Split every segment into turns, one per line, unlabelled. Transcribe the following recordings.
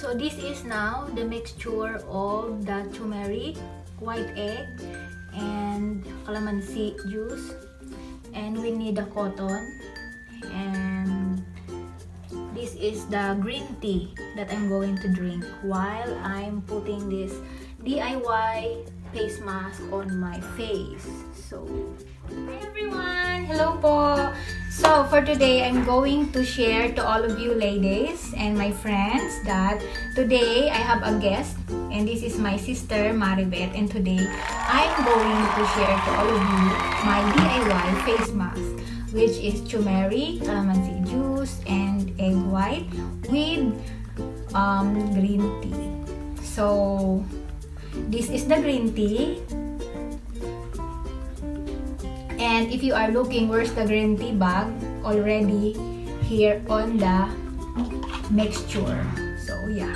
So this is now the mixture of the turmeric, white egg, and calamansi juice. And we need a cotton. And this is the green tea that I'm going to drink while I'm putting this DIY face mask on my face. So, hi everyone! Hello po! So, for today, I'm going to share to all of you ladies and my friends that today I have a guest, and this is my sister Maribeth, and today I'm going to share to all of you my DIY face mask, which is turmeric, calamansi juice, and egg white with green tea. So, this is the green tea. And if you are looking, where's the green tea bag? Already here on the mixture. So, yeah.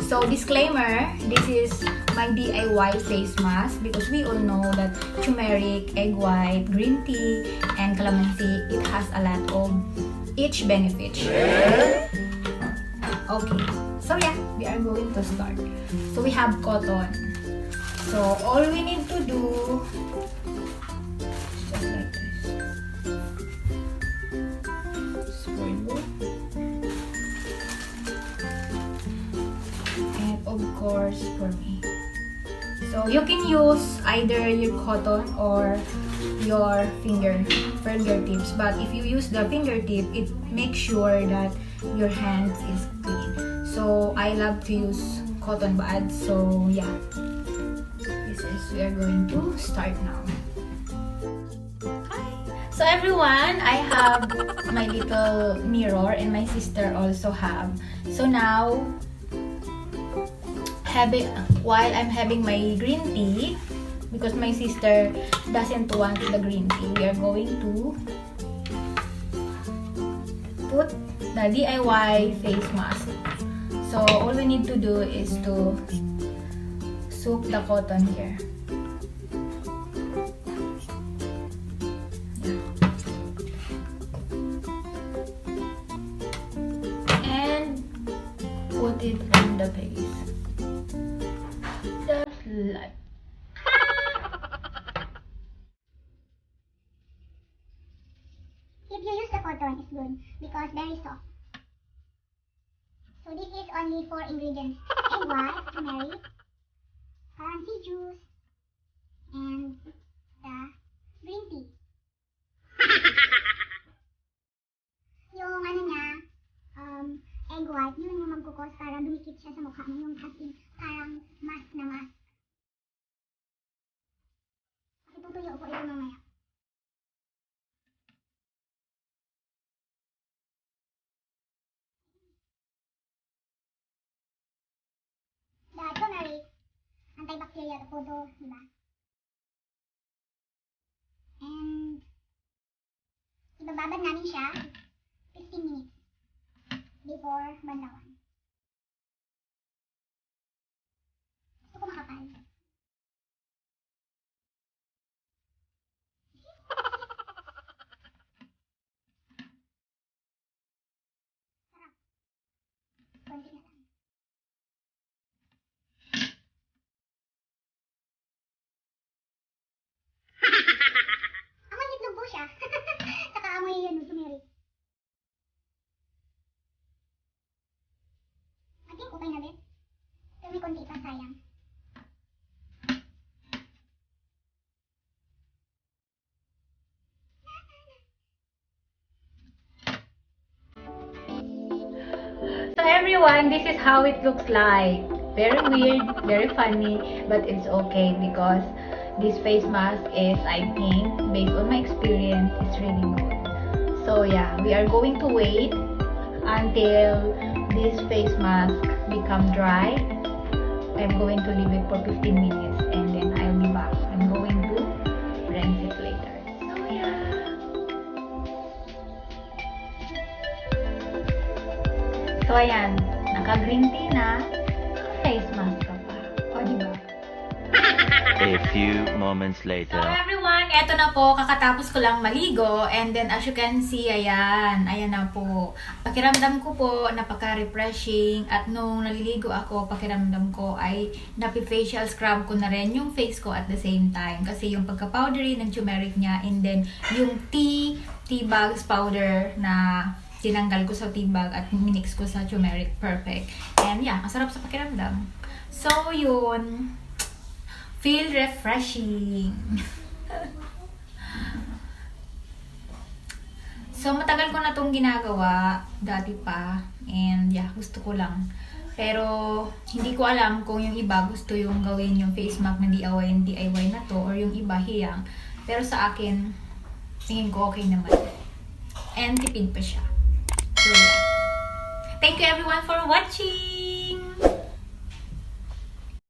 So, disclaimer, this is my DIY face mask because we all know that turmeric, egg white, green tea, and calamansi, it has a lot of each benefits. Okay, so yeah, we are going to start. So we have cotton. So all we need to do is just like this. For you. And of course for me. So you can use either your cotton or your fingertips. But if you use the fingertip, it makes sure that your hands is clean. So I love to use cotton buds. So yeah, we are going to start now. Hi. So everyone, I have my little mirror and my sister also have. So now, while I'm having my green tea, because my sister doesn't want the green tea, we are going to put the DIY face mask. So all we need to do is to soak the cotton here. And put it on the face. Just like.
If you use the cotton, it's good because very soft. So this is only 4 ingredients: egg white, turmeric, calamansi juice, and the green tea. Yung ano niya, egg white, yun yung magkukos para dumikit siya sa mukha mo, yung as in, parang mask na mask. Itutuyo ko ito mamaya. The turmeric, antibacterial to HOWTO, diba? And ibababad namin siya 15 minutes before banlawan. Gusto ko makapal. Sarap. Konti na lang. Amoy itlog po siya. Saka amoy yun, turmeric. I think okay na din. Pero may konti pa, sayang.
So everyone, this is how it looks like. Very weird, very funny, but it's okay because this face mask is, I think, based on my experience, it's really good. So yeah, we are going to wait until this face mask become dry. I'm going to leave it for 15 minutes and then I'll be back. I'm going to rinse it later. So yeah. So ayan, naka-green tea na, face mask ka pa. O diba?
A few moments later.
So everyone, eto na po, kakatapos ko lang maligo, and then as you can see, ayan na po. Pakiramdam ko po, napaka-refreshing, at nung naliligo ako, pakiramdam ko ay napi-facial scrub ko na rin yung face ko at the same time. Kasi yung pagka-powdery ng turmeric niya, and then yung tea bags powder na tinanggal ko sa tea bag at minix ko sa turmeric, perfect. And yeah, ang sarap sa pakiramdam. So yun, feel refreshing. So, matagal ko na itong ginagawa, dati pa, and yeah, gusto ko lang. Pero, hindi ko alam kung yung iba gusto yung gawin yung face mask na DIY na to, or yung iba hiyang. Pero sa akin, tingin ko okay naman. And tipid pa siya. So, yeah. Thank you everyone for watching!